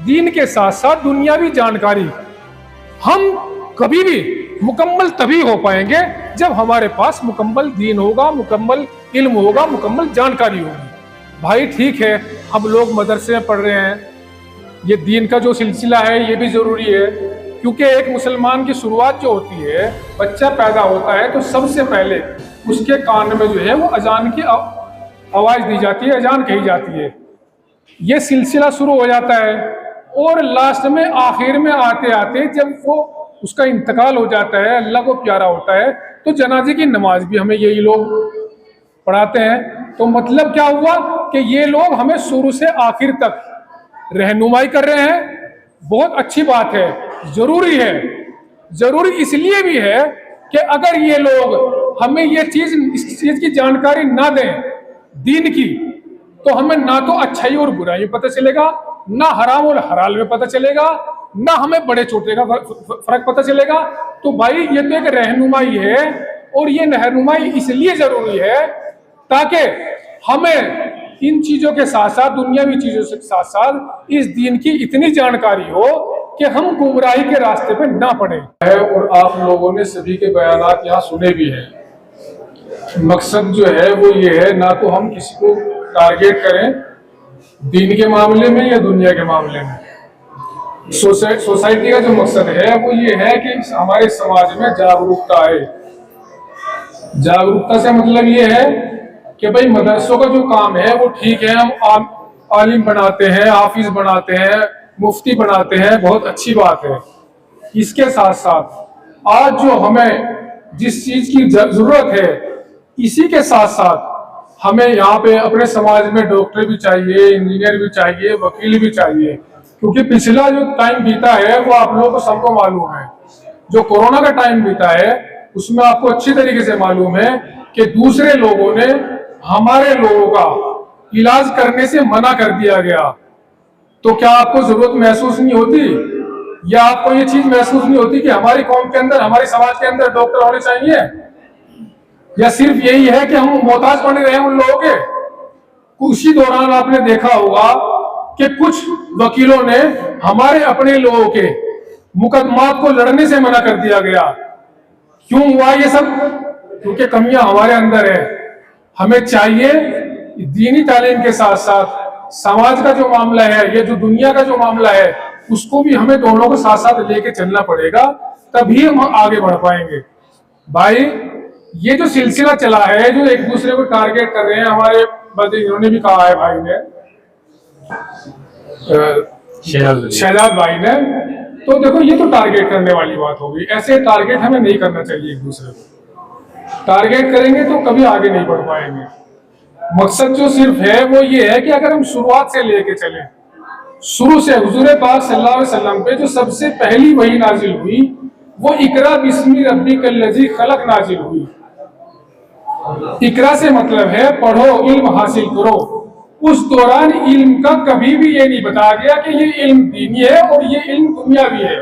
دین کے ساتھ ساتھ دنیاوی جانکاری ہم کبھی بھی مکمل تبھی ہو پائیں گے جب ہمارے پاس مکمل دین ہوگا، مکمل علم ہوگا، مکمل جانکاری ہوگی۔ بھائی ٹھیک ہے، ہم لوگ مدرسے میں پڑھ رہے ہیں، یہ دین کا جو سلسلہ ہے یہ بھی ضروری ہے، کیونکہ ایک مسلمان کی شروعات جو ہوتی ہے، بچہ پیدا ہوتا ہے تو سب سے پہلے اس کے کان میں جو ہے وہ اذان کی آواز دی جاتی ہے، اذان کہی جاتی ہے، یہ سلسلہ شروع ہو جاتا ہے، اور لاسٹ میں آخر میں آتے آتے جب وہ اس کا انتقال ہو جاتا ہے، اللہ کو پیارا ہوتا ہے، تو جنازے کی نماز بھی ہمیں یہی لوگ پڑھاتے ہیں۔ تو مطلب کیا ہوا کہ یہ لوگ ہمیں شروع سے آخر تک رہنمائی کر رہے ہیں۔ بہت اچھی بات ہے، ضروری ہے، ضروری اس لیے بھی ہے کہ اگر یہ لوگ ہمیں اس چیز کی جانکاری نہ دیں دین کی، تو ہمیں نہ تو اچھائی اور برائی پتہ چلے گا، نہ حرام اور حلال میں پتہ چلے گا، نہ ہمیں بڑے چھوٹے کا فرق پتہ چلے گا۔ تو بھائی یہ تو ایک رہنمائی ہے، اور یہ رہنمائی اس لیے ضروری ہے تاکہ ہمیں ان چیزوں کے ساتھ ساتھ، دنیاوی چیزوں کے ساتھ ساتھ اس دین کی اتنی جانکاری ہو کہ ہم گمراہی کے راستے پہ نہ پڑیں۔ اور آپ لوگوں نے سبھی کے بیانات یہاں سنے بھی ہیں۔ مقصد جو ہے وہ یہ ہے، نہ تو ہم کسی کو ٹارگیٹ کریں دین کے معاملے میں یا دنیا کے معاملے میں۔ سوسائٹی کا جو مقصد ہے وہ یہ ہے کہ ہمارے سماج میں جاگروکتا آئے۔ جاگروکتا سے مطلب یہ ہے کہ بھئی مدرسوں کا جو کام ہے وہ ٹھیک ہے، ہم عالم بناتے ہیں، حافظ بناتے ہیں، مفتی بناتے ہیں، بہت اچھی بات ہے۔ اس کے ساتھ ساتھ آج جو ہمیں جس چیز کی ضرورت ہے، اسی کے ساتھ ساتھ ہمیں یہاں پہ اپنے سماج میں ڈاکٹر بھی چاہیے، انجینئر بھی چاہیے، وکیل بھی چاہیے، کیونکہ پچھلا جو ٹائم بیتا ہے وہ آپ لوگوں کو سب کو معلوم ہے۔ جو کورونا کا ٹائم بیتا ہے اس میں آپ کو اچھی طریقے سے معلوم ہے کہ دوسرے لوگوں نے ہمارے لوگوں کا علاج کرنے سے منع کر دیا گیا۔ تو کیا آپ کو ضرورت محسوس نہیں ہوتی، یا آپ کو یہ چیز محسوس نہیں ہوتی کہ ہماری قوم کے اندر، ہمارے سماج کے اندر ڈاکٹر ہونے چاہیے؟ یا صرف یہی ہے کہ ہم محتاج بنے رہے ہیں ان لوگوں کے؟ اسی دوران آپ نے دیکھا ہوگا کہ کچھ وکیلوں نے ہمارے اپنے لوگوں کے مقدمات کو لڑنے سے منع کر دیا گیا۔ کیوں ہوا یہ سب؟ کیونکہ کمیاں ہمارے اندر ہے۔ ہمیں چاہیے دینی تعلیم کے ساتھ ساتھ سماج کا جو معاملہ ہے، یہ جو دنیا کا جو معاملہ ہے، اس کو بھی ہمیں دونوں کو ساتھ ساتھ لے کے چلنا پڑے گا، تبھی ہم آگے بڑھ پائیں گے۔ بھائی یہ جو سلسلہ چلا ہے، جو ایک دوسرے کو ٹارگیٹ کر رہے ہیں، ہمارے انہوں نے بھی کہا ہے بھائی نے، شہزاد بھائی نے، تو دیکھو یہ تو ٹارگیٹ کرنے والی بات ہوگی۔ ایسے ٹارگیٹ ہمیں نہیں کرنا چاہیے ایک دوسرے کو۔ ٹارگیٹ کریں گے تو کبھی آگے نہیں بڑھ پائیں گے۔ مقصد جو صرف ہے وہ یہ ہے کہ اگر ہم شروعات سے لے کے چلیں، شروع سے حضور پاک صلی اللہ علیہ وسلم پہ جو سب سے پہلی وحی نازل ہوئی وہ اقرا بسم ربک الذی خلق نازل ہوئی۔ اقرا سے مطلب ہے پڑھو، علم حاصل کرو۔ اس دوران علم کا کبھی بھی یہ نہیں بتایا گیا کہ یہ علم دینی ہے اور یہ علم دنیاوی ہے۔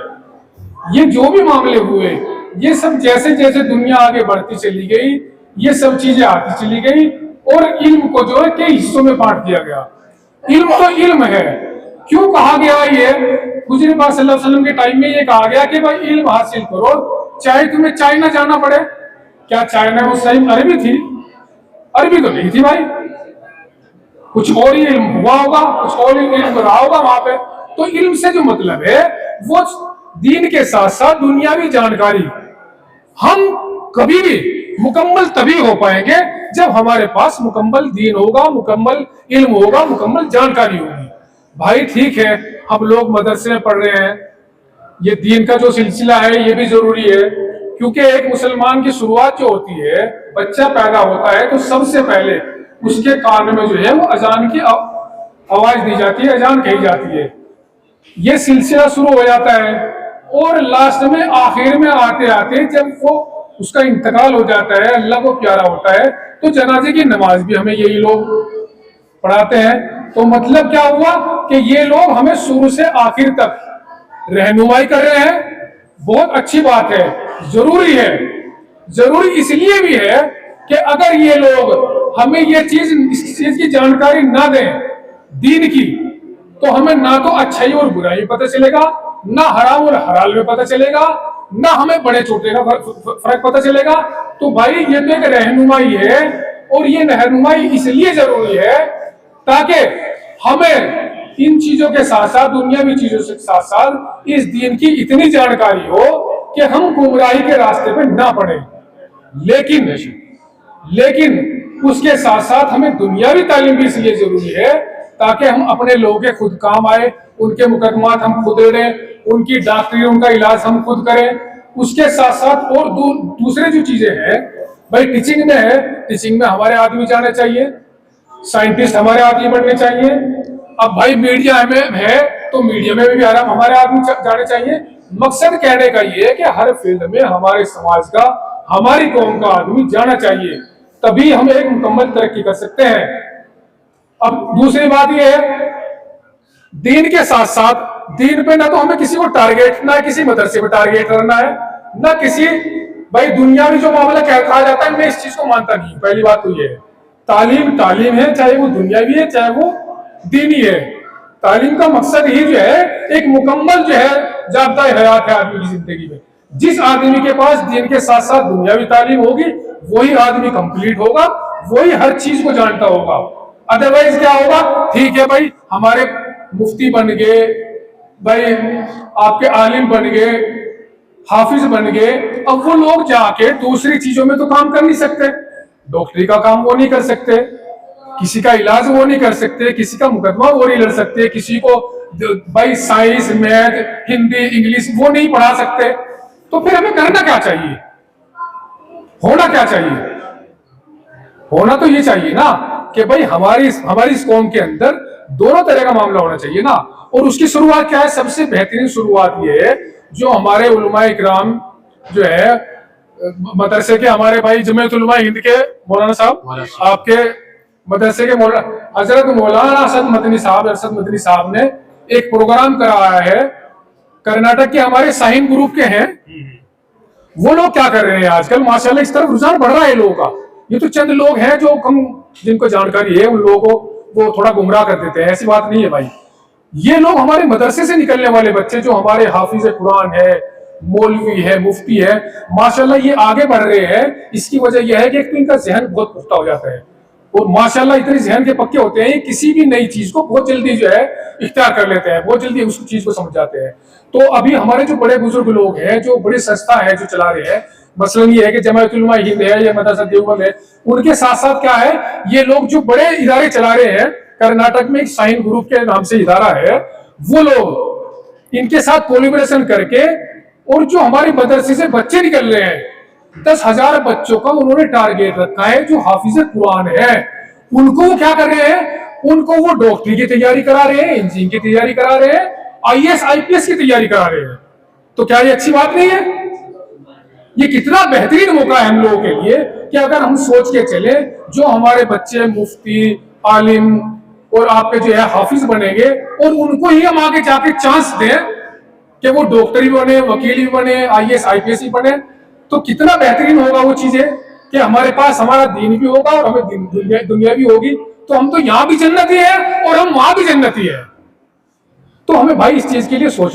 یہ جو بھی معاملے ہوئے، یہ سب جیسے جیسے دنیا آگے بڑھتی چلی گئی، یہ سب چیزیں آتی چلی گئی، اور علم کو جو ہے کئی حصوں میں بانٹ دیا گیا۔ علم تو علم ہے۔ کیوں کہا گیا یہ؟ حضور پاک صلی اللہ علیہ وسلم کے ٹائم میں یہ کہا گیا کہ بھائی علم حاصل کرو، چاہے تمہیں چائنا جانا پڑے۔ کیا چائنا اس ٹائم عربی تھی؟ عربی تو نہیں تھی بھائی، کچھ اور ہی علم ہوا ہوگا، کچھ اور ہی علم رہا ہوگا وہاں پہ۔ تو علم سے جو مطلب ہے وہ دین کے ساتھ ساتھ دنیاوی جانکاری ہم کبھی بھی مکمل تبھی ہو پائیں گے جب ہمارے پاس مکمل دین ہوگا، مکمل علم ہوگا، مکمل جانکاری ہوگی۔ بھائی ٹھیک ہے، ہم لوگ مدرسے میں پڑھ رہے ہیں، یہ دین کا جو سلسلہ ہے یہ بھی ضروری ہے، کیونکہ ایک مسلمان کی شروعات جو ہوتی ہے، بچہ پیدا ہوتا ہے تو سب سے پہلے اس کے کان میں جو ہے وہ اذان کی آواز دی جاتی ہے، اذان کہی جاتی ہے، یہ سلسلہ شروع ہو جاتا ہے، اور لاسٹ میں آخر میں آتے آتے جب وہ اس کا انتقال ہو جاتا ہے، اللہ کو پیارا ہوتا ہے، تو جنازے کی نماز بھی ہمیں یہی لوگ پڑھاتے ہیں۔ تو مطلب کیا ہوا کہ یہ لوگ ہمیں شروع سے آخر تک رہنمائی کر رہے ہیں۔ بہت اچھی بات ہے، ضروری ہے، ضروری اس لیے بھی ہے کہ اگر یہ لوگ ہمیں اس چیز کی جانکاری نہ دیں دین کی، تو ہمیں نہ تو اچھائی اور برائی پتہ چلے گا، نہ حرام اور حلال میں پتہ چلے گا، نہ ہمیں بڑے چھوٹے کا فرق پتہ چلے گا۔ تو بھائی یہ تو ایک رہنمائی ہے، اور یہ رہنمائی اس لیے ضروری ہے تاکہ ہمیں ان چیزوں کے ساتھ ساتھ، دنیاوی چیزوں کے ساتھ ساتھ، اس دین کی اتنی جانکاری ہو کہ ہم گمراہی کے راستے پہ نہ پڑیں۔ لیکن اس کے ساتھ ساتھ ہمیں دنیاوی تعلیم بھی اس لیے ضروری ہے تاکہ ہم اپنے لوگوں کے خود کام آئے، ان کے مقدمات ہم خود لڑیں، ان کی ڈاکٹری، ان کا علاج ہم خود کریں۔ اس کے ساتھ ساتھ اور دوسرے جو چیزیں ہیں، بھائی ٹیچنگ میں ہے، ٹیچنگ میں ہمارے آدمی جانے چاہیے، سائنٹسٹ ہمارے آدمی بننے چاہیے۔ اب بھائی میڈیا میں ہے تو میڈیا میں بھی ہمارے آدمی جانے چاہیے۔ مقصد کہنے کا یہ ہے کہ ہر فیلڈ میں ہمارے سماج کا، ہماری قوم کا آدمی جانا چاہیے، تبھی ہم ایک مکمل ترقی کر سکتے ہیں۔ اب دوسری بات یہ ہے، دین کے ساتھ ساتھ، دین پہ نہ تو ہمیں کسی کو ٹارگیٹ، نہ کسی مدرسے پہ ٹارگیٹ کرنا ہے، نہ کسی، بھائی دنیاوی جو معاملہ کہا جاتا ہے میں اس چیز کو مانتا نہیں۔ پہلی بات تو یہ ہے، تعلیم ہے، چاہے وہ دنیاوی ہے چاہے وہ دینی ہے۔ تعلیم کا مقصد ہی جو ہے ایک مکمل جو ہے ضابطہ حیات ہے آدمی کی زندگی میں۔ جس آدمی کے پاس دین کے ساتھ ساتھ دنیاوی تعلیم ہوگی وہی آدمی کمپلیٹ ہوگا، وہی ہر چیز کو جانتا ہوگا۔ ادروائز کیا ہوگا؟ ٹھیک ہے بھائی ہمارے مفتی بن گئے، بھائی آپ کے عالم بن گئے، حافظ بن گئے، اب وہ لوگ جا کے دوسری چیزوں میں تو کام کر نہیں سکتے، ڈاکٹری کا کام وہ نہیں کر سکتے، کسی کا علاج وہ نہیں کر سکتے، کسی کا مقدمہ وہ نہیں لڑ سکتے، کسی کو بھائی سائنس، میتھ، ہندی، انگلش وہ نہیں پڑھا سکتے۔ تو پھر ہمیں کرنا کیا چاہیے؟ ہونا کیا چاہیے؟ ہونا تو یہ چاہیے نا کہ بھائی ہماری اس قوم کے اندر دونوں طرح کا معاملہ ہونا چاہیے نا۔ اور اس کی شروعات کیا ہے؟ سب سے بہترین شروعات یہ ہے جو ہمارے علماء اکرام جو ہے مدرسے کے، ہمارے بھائی جمعیت علماء ہند کے مولانا صاحب، آپ کے مدرسے کے مولانا حضرت مولانا ارشد مدنی صاحب نے ایک پروگرام کرایا ہے، کرناٹک کے ہمارے سائن گروپ کے ہیں۔ وہ لوگ کیا کر رہے ہیں آج کل ماشاءاللہ، اس طرف رجحان بڑھ رہا ہے لوگوں کا۔ یہ تو چند لوگ ہیں جو کم جن کو جانکاری ہے، ان لوگوں کو وہ تھوڑا گمراہ کر دیتے ہیں، ایسی بات نہیں ہے بھائی۔ یہ لوگ ہمارے مدرسے سے نکلنے والے بچے جو ہمارے حافظ قرآن ہے، مولوی ہے، مفتی ہے، ماشاءاللہ یہ آگے بڑھ رہے ہیں۔ اس کی وجہ یہ ہے کہ ایک تو ان کا ذہن بہت پختہ ہو جاتا ہے، اور ماشاءاللہ اتنے ذہن کے پکے ہوتے ہیں، کسی بھی نئی چیز کو بہت جلدی جو ہے اختیار کر لیتے ہیں، بہت جلدی اس چیز کو سمجھ جاتے ہیں۔ تو ابھی ہمارے جو بڑے بزرگ لوگ ہیں، جو بڑے سنستھا ہے جو چلا رہے ہیں، مثلاً یہ ہے کہ جمعیت علماء ہند ہے یا مدرسہ دیوبند ہے، ان کے ساتھ ساتھ کیا ہے، یہ لوگ جو بڑے ادارے چلا رہے ہیں، کرناٹک میں ایک سائن گروپ کے نام سے ادارہ ہے، وہ لوگ ان کے ساتھ کولیبریشن کر کے، اور جو ہمارے مدرسے سے بچے نکل رہے ہیں 10,000 بچوں کا انہوں نے ٹارگیٹ رکھا ہے جو حافظ قرآن ہے، ان کو وہ کیا کر رہے ہیں، ان کو وہ ڈاکٹری کی تیاری کرا رہے ہیں، انجینئرنگ کی تیاری کرا رہے ہیں، IAS IPS کی تیاری کرا رہے ہیں۔ تو کیا یہ اچھی بات نہیں ہے؟ یہ کتنا بہترین موقع ہے ہم لوگوں کے لیے کہ اگر ہم سوچ کے چلیں جو ہمارے بچے مفتی، عالم اور آپ کے جو ہے حافظ بنیں گے، اور ان کو ہی ہم آگے جا کے چانس دیں کہ وہ ڈاکٹر بھی بنے، وکیل بھی بنے، IAS IPS بھی بنے، تو کتنا بہترین ہوگا وہ چیزیں کہ ہمارے پاس ہمارا دین بھی ہوگا اور ہمیں دنیا بھی ہوگی، تو ہم تو یہاں بھی جنتی ہیں اور ہم وہاں بھی جنتی ہیں۔ تو ہمیں بھائی اس چیز کے لیے سوچنا